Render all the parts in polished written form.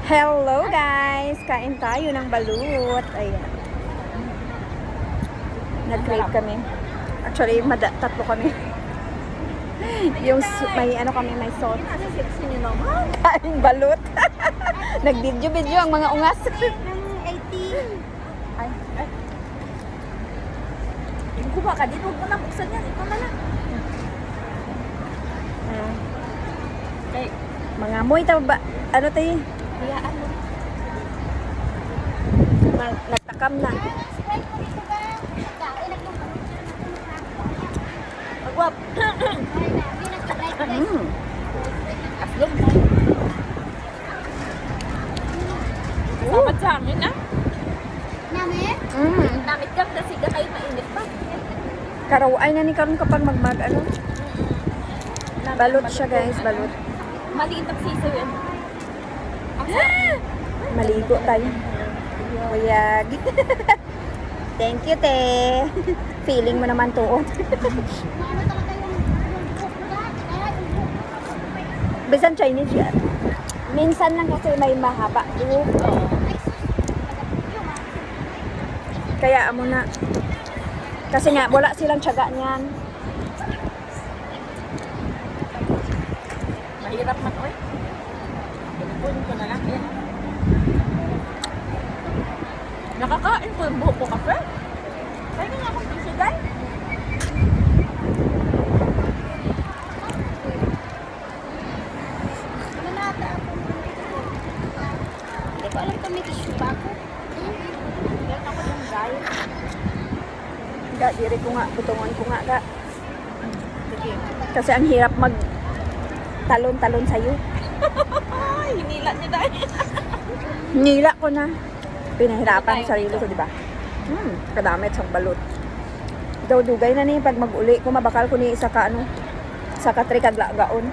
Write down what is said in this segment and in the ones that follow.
Hello guys! Kain tayo ng balut. Ayan. Nag-crave kami. Actually, tatlo kami. Yung may ano kami, may sauce. Kain balut. Nag-video-video ang mga ungas. 18. Ay. Kuha ka din, huwag mo na buksan yan. Ito na lang. Okay. Mga moy ba? Ano tayo? Hayaan mo. Nagtakam na. Magwap. Aslong. Sapat sa amin, ah. Damit kang nasiga kayo mainit pa. Karaway na ni karon kapag ano. Balot siya guys, balot. Maliit ang sisaw yan. Maligo tayo. Uyag. Thank you, te. Feeling mo naman tuon. Bisan Chinese yan. Minsan lang kasi may mahaba. Kaya amo na. Kasi nga, wala silang tiyaga niyan. Mahirap man, oy. Pinupunin ko na lang. Yan. Nakakain ko yung buhok ko kape. Kaya nga akong tissue, guys. Hindi ko alam kung may tissue pa ako. Meron ako yung guys. Ga, diri ko nga, butungon ko nga, ga. Sige. Kasi ang hirap mag talon-talon sa'yo. Ay, hinila niya dahil. Nila ko na. Pinahirapan sa sarili ko, di ba? Kadamit sa balot. Daw dugay na ni pag mag-uli ko mabakal ko ni isa ka ano, sa katri kaglagaon.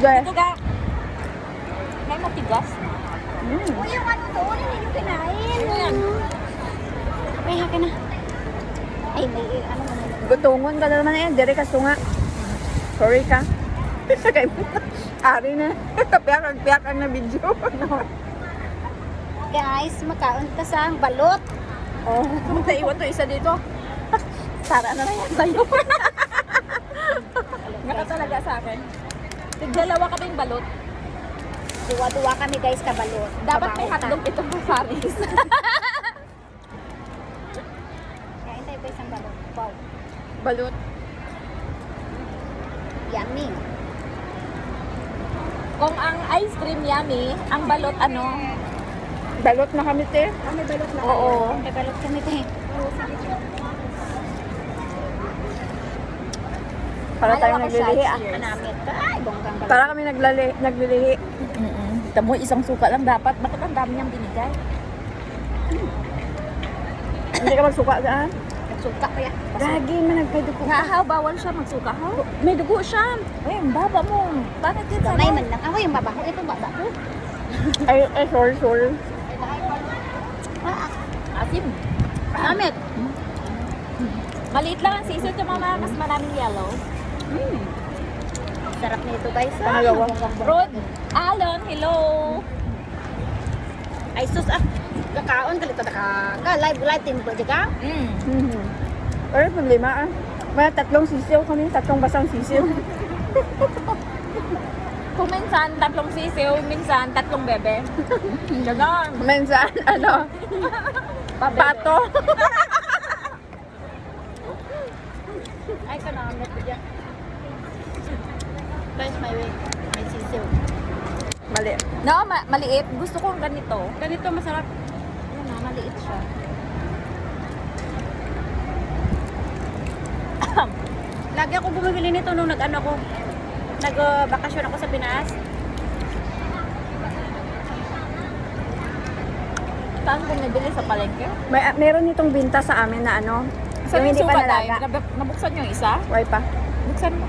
Guys, Ito ga. May matigas. mm. Yung ano doon, hindi nyo kinain. Ano yan? Ay, haka na. Ay, may ano mo na. Gutungon ka na naman eh, dire ka sunga. Sorry ka. Sakay mo. Ari na. Kapiyak ang na video. Guys, makaon ka sa balot. Oh. Naiwan to isa dito. Tara na lang yan tayo. Ngaka talaga sa akin. Tigdalawa kaming balot. Duwa-duwa kami guys ka balot. Dapat may hotdog itong Paris. Kain tayo pa isang balot. Wow. Balot. Yummy. Kung ang ice cream yummy, ang balot ano? Balot na kami te. May balot na Oo. May balot kami tayo. Para tayong naglilihi ah. Namit. Ay, bonggang balot. Para kami naglilihi. Tamo, isang suka lang dapat. Bakit ang dami niyang binigay? Hindi ka magsuka gaan? Nagsuka pa yan. Gagi man nagkaiduko. Ngahaw, bawal siya magsuka ha? May dugo siya. Ay, ang baba mo. Bakit yun Gamay man lang. Ako yung babaho. Ito babaho. Ay, sorry. Asim. Namit. Maliit lang ang sisyo sa mama, mas maraming yellow. Sarap nito guys. Pangalawa. Rod, Alon, hello. Ay sus ah. Kakaon kalito ka. Live team ko ka. Pero problema ah. May tatlong sisiw kami, tatlong basang sisiw. Kung minsan, tatlong sisiw, minsan, tatlong bebe. Ganon. Minsan, ano, pato. Ay, kanamit ko dyan. Guys, may sisiw. Mali. No, maliit. Gusto ko ganito. Ganito masarap. Ano na, maliit siya. Lagi ako bumibili nito nung nag-bakasyon ako sa Pinas. Saan ko nabili sa palengke? Meron itong binta sa amin na ano, Saan yung hindi pa nalaga. Nabuksan yung isa? Why pa? Buksan mo.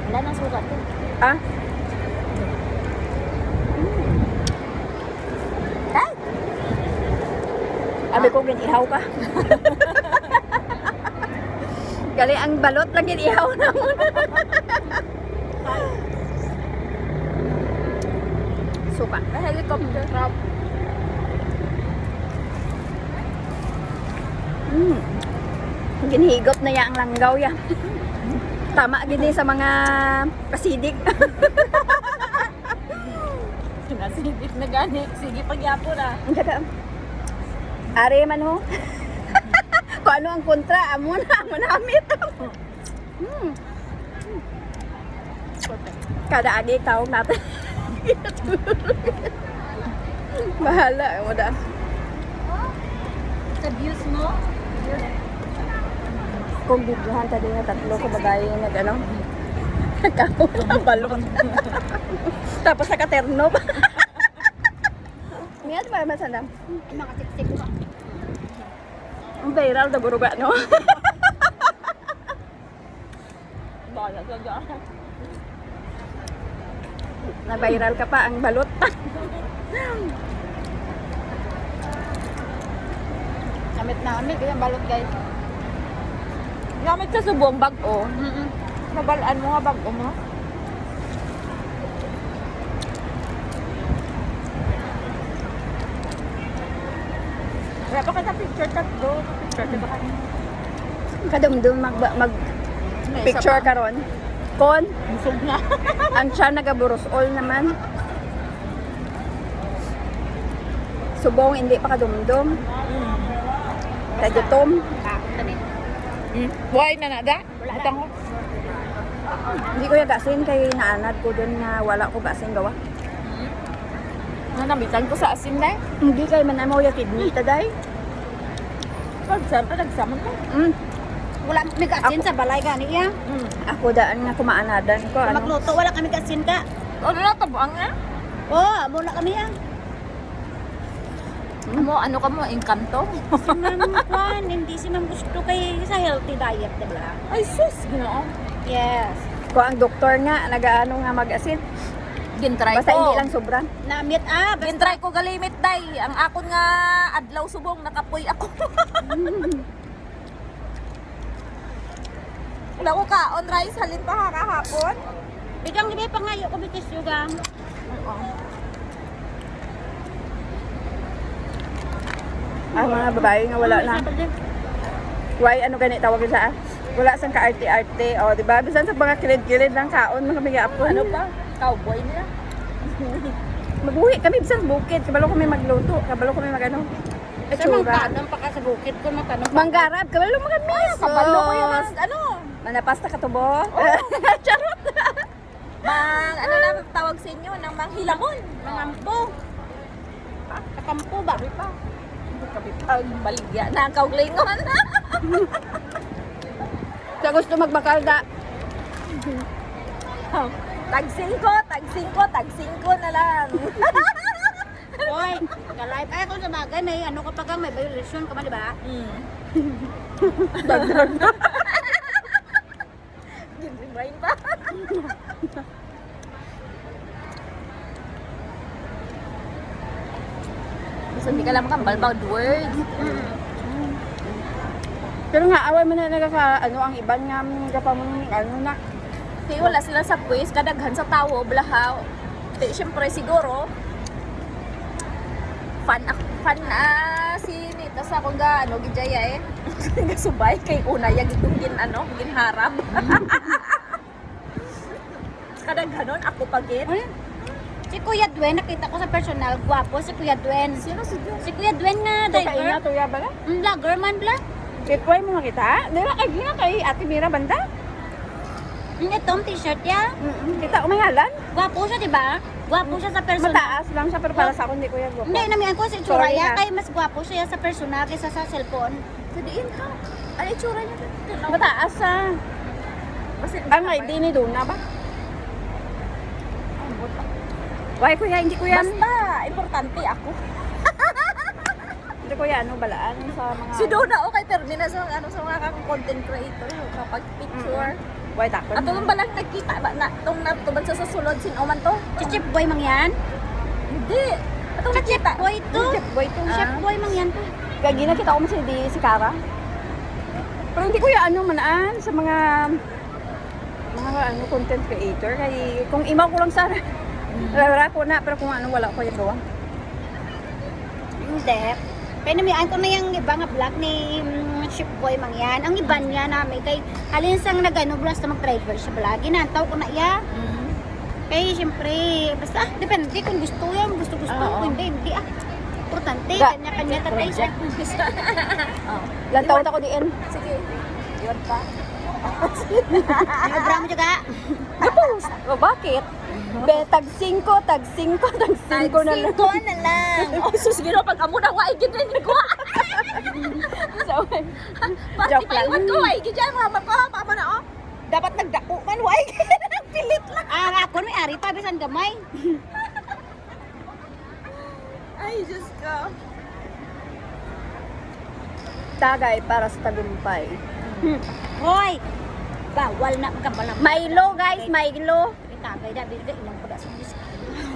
Wala nang sukat ko. Ah? Ay! Sabi ko, ginihaw ka. Gali ang balot lagi ihaw na mo. Ginhigop na ya ang langgaw ya. Tama gini sa mga kasidik. Nasigit na gani. Sige, pagyapo na. Ang ganda. Are man ho. Kung ano ang kontra, amo na, manamit. Kada agi taong natin. Bahala, wala. Sa views mo? Kung bigyan tadi na tatlo ko bagay nag ano. Balon. Tapos nakaterno pa. Miyad ba masanda? Mga tiksik ko. Ang viral da buruga no. Bala ka ga. Na-viral ka pa ang balot. Amit na kami, kaya balot guys. Gamit sa subong bag-o. Nabalaan mo nga bag-o mo. Wala pa ka sa picture tatlo. Picture ka ba kanina? Kadumdum mag picture karon. Kon Busog na. ang siya nagaburos all naman. Subong hindi pa kadumdum. Kagutom. Why na nada? Butang ko. Hindi ko yung gasin kay naanad ko doon nga wala ko gasin gawa. Nanabitan ko sa asin na. Hindi kay man mo yung kidney taday. Nagsama ko. Wala kami kasin sa balay gani ya. Ako daan nga kumaanadan ko. Ano? Magluto, wala kami kasin ka. Ano na tabuang nga? Oh, muna kami ya. Ano ka mo? Encanto? Si Ma'am Juan, hindi si Ma'am gusto kay sa healthy diet, diba? Ay sus, ginoo. Yes. Ko ang doktor nga nagaano nga mag-asin. Gintry Basta ko. hindi lang sobra. Na-meet up. Gintry ko galimit day. Ang akon nga adlaw subong nakapoy ako. Wala ko ka on rice halin pa kahapon. Bigang gabi pa ngayon ko bitis yugang. Ang mga babae nga wala na. Why ano ganit tawag sa wala sang ka-arte-arte. O, di ba? Bisan sa mga kilid-kilid lang kaon mga migaapon. Ano pa? Cowboy nila. Mabuhi kami bisan sa bukid. Kabalo kami magluto. Kabalo kami magano. Sa mga tanong pa ka sa bukid ko, matanong pa. Manggarab. Kabalo mga miss. Kabalo ko yung ano? Manapasta ka tubo. Charot. Ano na tawag sa inyo? Nang manghilamon. Mangampo. Kakampo ba? Ang baligya na ang kauglingon. Sa gusto magbakalda. Tag-5 na lang. Hoy, ka-live. Ay, kung sa bagay, may ano ka pa kang, may violation ka man, di ba? Gimbrain pa. Gusto hindi ka lang makambal about words. Pero nga, away mo na nagaka, ano, ang iban nga, kapamang, ano na. Kaya wala sila sa quiz, kadaghan sa tao, blahaw. Siyempre siguro, fan si Nita sa akong ano, gijaya eh. Gasubay kay una, yung itong ginharap. Kadaghanon, ako pagit. Ay, si Kuya Duen, nakita ko sa personal, gwapo si Kuya Duen. Sino si Diyos? Si Kuya Duen nga, Ito kaina, diver. tuya ba na? Vlogger man bla. Kitway mo makita? Dila kay gina kay Ate Mira banda? Itong t-shirt ya. Kita ko may halan. Gwapo siya, di ba? Gwapo siya sa personal. Mataas lang siya pero para sa akin hindi ko yan gwapo. Hindi, namihan ko si Itsura Sorry, ya, ha? kay mas gwapo siya sa personal kaysa sa cellphone. Sadiin ka. Ano itsura niya? Mataas sa. Ang may di ni Duna ba? Why kuya, hindi ko yan. Basta, importante ako. Hindi ko yan, ano, balaan sa mga... Si Dona o kay Termina sa mga content creator kapag picture. Why takon? At tulong ba lang nagkita ba na itong natubad sa sulod sin Oman to? Si Chef Boy mang yan? Hindi. Atong Si Chef nakita. Boy to. Chef boy to. Chef Boy mang yan to. Kaya ginakita ko mo si Cara. Pero hindi ko yan ano manaan sa mga ano content creator. Kaya kung imaw ko lang sana. Wala ko na pero kung ano wala ko yung gawa. Hindi. Pinamian ko na yung iba nga vlog ni Ship Boy Mangyan. Ang iba niya namin kay halin sang nagano basta mag-driver siya vlog. Ginantaw ko na iya. Kaya siyempre, basta depende kung gusto yan, gusto Oo. kung hindi importante, Ga- kanya-kanya tatay siya. Ilang taon ako diin. Sige. Yun pa. Nagobra mo juga. O bakit? Be, tag 5 na lang. na lang. Oh, sus, gino, pag amo na, wai, gino, ko. So, Pati Joke pa lang. iwan ko, wai, gino, mama ko, mama na, oh. Dapat nagdako man, wai, pilit lang. Ako may ari pa, bisan gamay. Ay, Diyos ko. tagay para sa tagumpay. Hoy! Bawal na magkabala. Milo guys, Milo. Itagay da, bilga, inom ko da sa bis.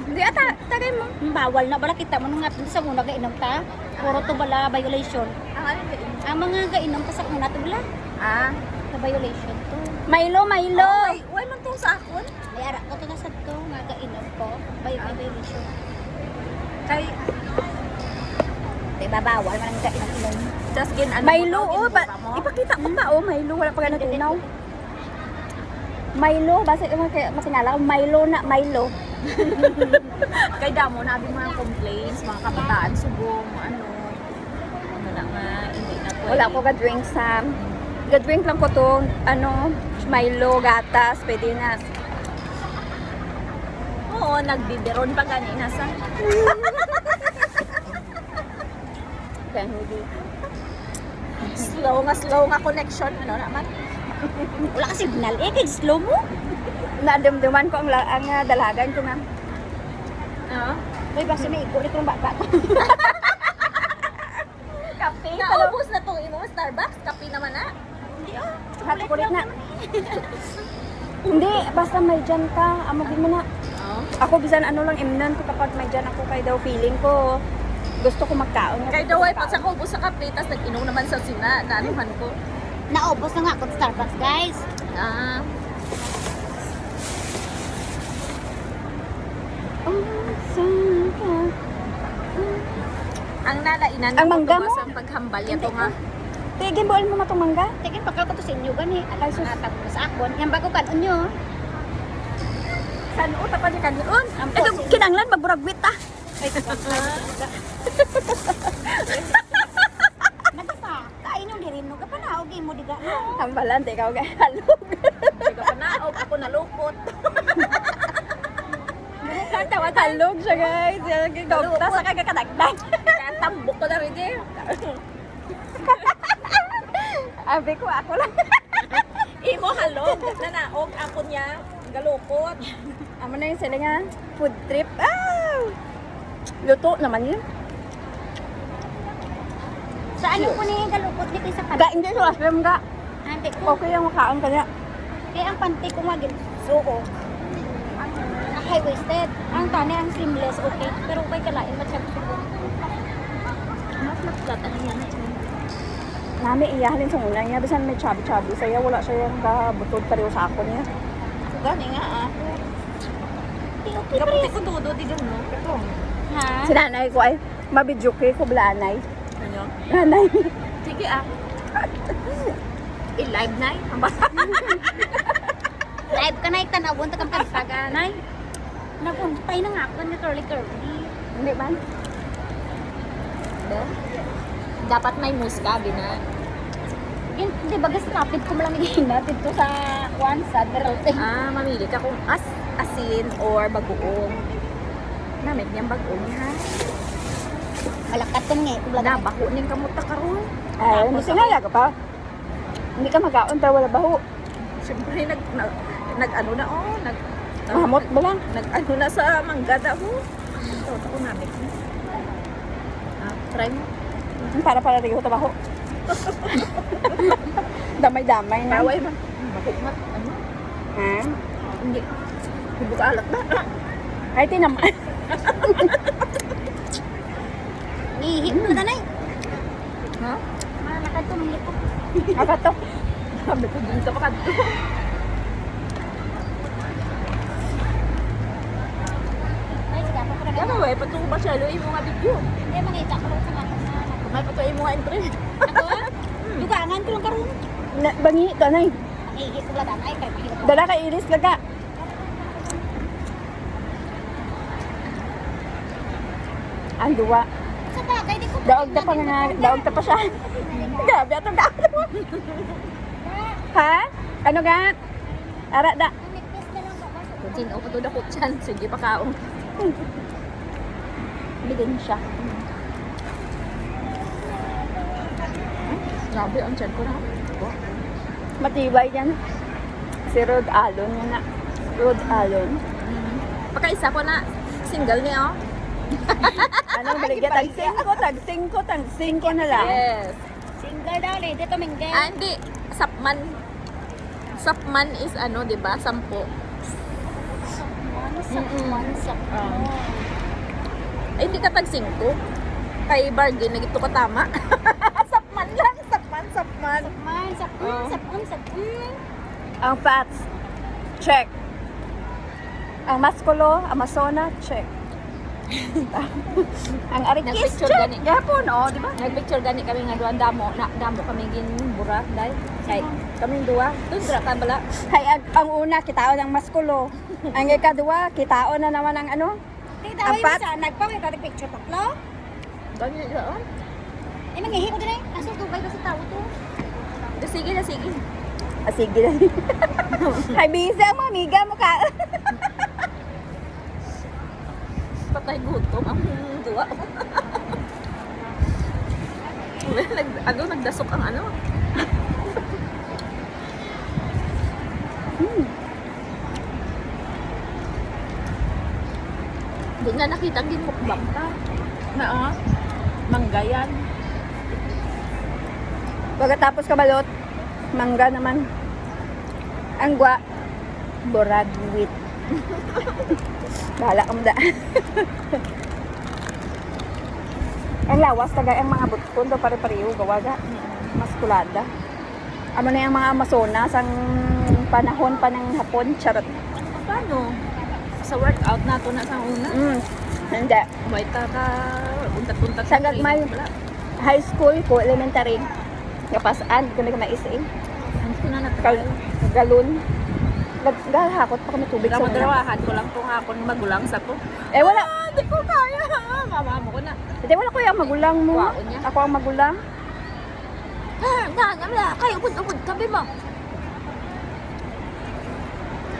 Hindi ata, tagay mo. Bawal na, bala kita mo nung nga sa muna gainom ta. Puro to bala violation. Ang ano ba yun? Ang mga gainom ta sa muna to bala. Ah, Na violation to. Milo. Wai man to sa akon. May ara ko to na sa to, nga gainom ko. Violation. Kay, Diba bawal man ang gainom-inom. just gin, ano Milo, mo, oh, mo. ipakita ko pa, oh, Milo, wala pa ka natunaw. Milo, basta matingala ko, Milo na, Milo. Kay damo, nabi mga complaints, mga kabataan, subong, ano na nga, hindi na pwede. Wala ko ga-drink sa, ga-drink lang ko to, ano, Milo, gatas, pwede na. Oo, nagbibiron pa ganina sa. Kaya hindi. Slow nga connection, ano naman. Wala ka signal eh, kay slow mo. Nadamdaman ko ang dalagan ko nga. Oo. Uy, basta may iko rin kong bata ko. Kape. Naubos na tong imo Starbucks. Kape naman na. Hot kulit na. Hindi, basta may dyan ka, amagin mo na. Oo. Ako bisan ano lang imnan ko kapag may dyan ako kay daw feeling ko gusto ko magkaon. Kay daway pa sa kubos sa kape, tas nag-inom naman sa sina, naanuhan ko. Naubos na nga ako sa Starbucks, guys. Ah, ang nalainan Ang mangga mo? sa paghambal yato nga. Tigin buwan mo matong mangga? Tingin pagka ko to sa inyo gani. Ay, Ay, sus. natag mo sa akon. Yan bago kan unyo. Saan uta pa di kaniun? Ang Ito posi. kinanglan magburagwit ah. Ay, Nagpa, kain yung dirin mo. Kapanaog mo diga. Ang balante ikaw kay halog. Hindi ka pa naog, ako nalupot. Tawag halog siya guys. Dokta sa kagakadagdag. Kaya tambok ko na rin eh. Abi ko ako lang. Imo halog, nanaog, ako niya, galupot. Amo na yung sila nga food trip. Ah! Luto naman yun. Saan yung kunin yung galupot ni kaysa Ga, panty? hindi so aslam ga. Ante ko. Okay yung makaon kanya. Kaya ang panty ko magin. Suko. Ang high-waisted. Ang tani ang seamless, okay. Pero kay kalain matsyag suko. Mas nagplata na yan. Nami iyahalin sa una niya. Bisan may chubby-chubby. Saya wala siya yung kabutod pareho sa ako niya. Gani nga ah. Okay, Kaputi ko dudo, di din mo. Pero, Ha? Si nanay ko ay mabidjuke ko blanay. ano? Nanay. Sige ah. I-live na eh. Ang bata. Live ka na itanawon ta kang pagsaganay. Napuntay na nga ako ni curly. Hindi man. Dapat may muska, bina. Di ba gas kapit ko malang hina dito sa Juan sa Derote. Ah, mamili ka kung asin or bagoong. Namit niyang bagoong ha. Malakat ko nga ito Wala, baho niyang kamuta karon. Ay, hindi sinaya ka pa. Hindi ka magkaon pero wala baho. Siyempre, nag-ano na oh. Mahamot ba lang? Nag-ano na sa mangga daw. Ito, ako namit. Ah, try mo. Para rin ko tabaho. Damay-damay na. Baway ba? Baho mat. Ano? Ha? Hindi. Hindi ka alat na. Ay, tinaman. Ihip mo na nay. Ha? Malakad ko ng lipo. Akatok. Sabi ko din sa pakadto. Ay, sige ako Kaya na. ba, patungo ba siya? Luwi mo nga video. Hindi, makita ko lang sa mga na. Normal pa to imo nga entry. Ako, dugangan ko lang karon. Bangi, tanay. Ihis ko lang ay kay mahirap. Dala ka iris laga. Ang duwa. Sa bagay, di ko Daog ta pa nga, daog ta pa siya. Grabe atong gaano. Ha? Ano ga? Ara da. Nipis na lang ako. Kung sino pa to dako chan, sige pa kaon. Bigyan siya. Grabe ang chan ko na. Matibay yan. Si Rod Alon yun na. Rod Alon. Pagkaisa ko na single niya oh. Ano, baligya? Tag-sing ko na lang. Yes. Single daw, ready to mingle. Ah, hindi. Sapman. Sapman is ano, di ba? 10. Eh, hindi ka tag-5. Kay bargain, nagito ka tama. Sapman lang. Sapman. Man, Oh. sapun. Ang fats, check. Ang maskulo, Amazona, check. Ang arikis, Nagpicture check. gani. Gapon, oh, di ba? Nagpicture gani kami nga duwan damo. Damo kami ginbura. Dahil, kay, Kaming duwa. doon dra ka bala. Hay, ang una, kitao ng maskulo. Ang ikaduwa, kitao na naman ang ano. Tita, Ang ay pat- sa nagpawin ka picture tatlo. Ganyan yun. Eh, mangihi ko din eh. Nasa tubay kasi tao to. Sige na, sige. Ah, sige na. Hay, busy mo, amiga mo ka. Patay gutom ang duwa. Nagdasok ang ano. Hindi na nakita ang ginmukbang ka. Na manggayan. Pagkatapos kabalot, mangga naman. Ang gwa, boragwit. Bahala ka mo da. Ang lawas tagay ang mga butkon do pare-pareho gawaga. Maskulada. Amo na yung mga Amazonas ang panahon pa ng hapon, charot. Paano? Sa workout nato na sa una. Hindi. May ka puntat-puntat. Sa gagmay. High school ko, elementary. Kapasaan, kung nag maising. Ano ko na natry? Galon. Naghahakot pa kami tubig sa una. Namadarawahan ko lang kung ako magulang sa ko. Eh wala. Hindi ko kaya. Mama mo ko na. Hindi wala ko yung magulang mo. Waon niya. Ako ang magulang. Nga, kayo ubod-ubod kabi mo.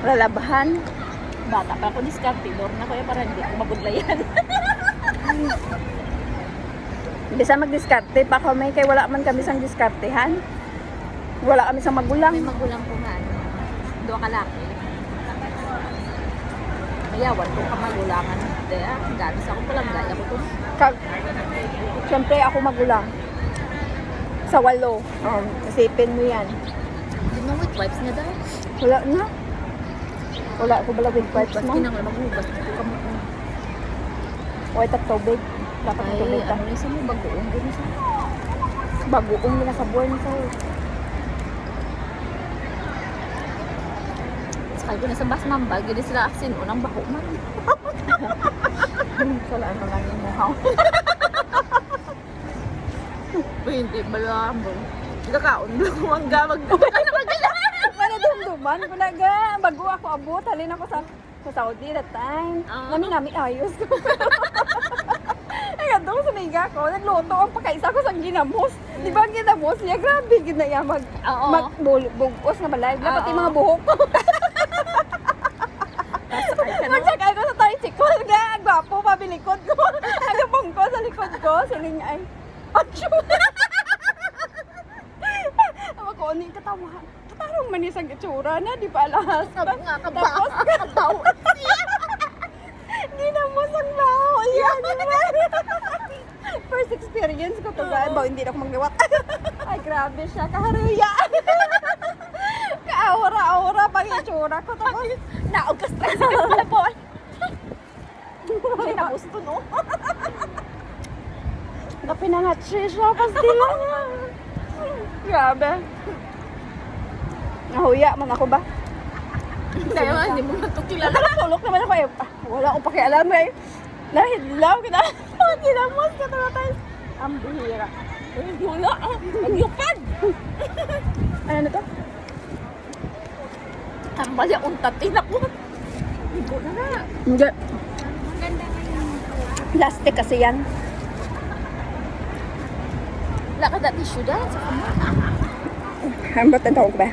Lalabahan. Bata pa ako discardidor na kaya para hindi ako mabudlayan. Bisa mag-diskarte pa kami kay wala man kami sang diskartehan. Wala kami sa magulang. May magulang ko nga. Dua ka laki. Mayawan ko ka magulangan. Daya, ganis ako palang gaya ko to. Siyempre ako magulang. Sa 8. Isipin mo yan. Hindi mo with wipes niya dahil. Wala na. Wala ko bala with vibes Ba't mo. kinang maghugas ko ka mo. O ito tubig. Dapat Ay, tubig ka. ano na sa mo, bagoong gano'n siya. Bagoong nila sa buwan sa Sakay ko na sa bus mamba, gini sila asin, unang bako man. Salaan mo lang yung muhaw. Uy, hindi bala mo. Kakaon lang ko ang gamag na magdala. Manadumduman ko na ga. Bago ako abot. Halin ako sa Saudi that time. Ah. Nami ayos ko. Ay, gandong sa miga ko. Nagluto ang pagkaisa ko sa ginamos. Di ba ang ginamos niya? Grabe, ginaya Oo. magbugos nga balay. Dapat Oo. yung mga buhok ko. Sakay ka no? Magsakay ko sa tricycle nga. Ang gwapo, pabilikod ko. Ang gabong ko sa likod ko. Siling ay, achoo. Ako ko, ano yung katawa? Katarong man isang itsura na, di ba alas? Sabi nga, kabaw. Ginamos ang baho. Yan. First experience ko to ba? Ba, hindi na ako magdiwat. Ay, grabe siya. Kaharuya. Kaawara-awara pang itsura ko. Tapos, Naog ka stress ka pala po. Hindi na gusto no? napinangatsi siya. Pastila niya. Grabe. Nahuya man ako ba? Kaya nga, hindi mo na ito kilala. Tulok naman ako eh. Wala akong pakialam eh. Nahidlaw kita. Ginamos ka tayo tayo. Ang bihira. Ay, wala. Magyupad. Ano na to? Tambal yung untatin ako. Ibo na na. Hindi. Maganda nga yung Plastic kasi yan. Wala ka da tissue dahil sa kamay. Hambot ang tawag ba?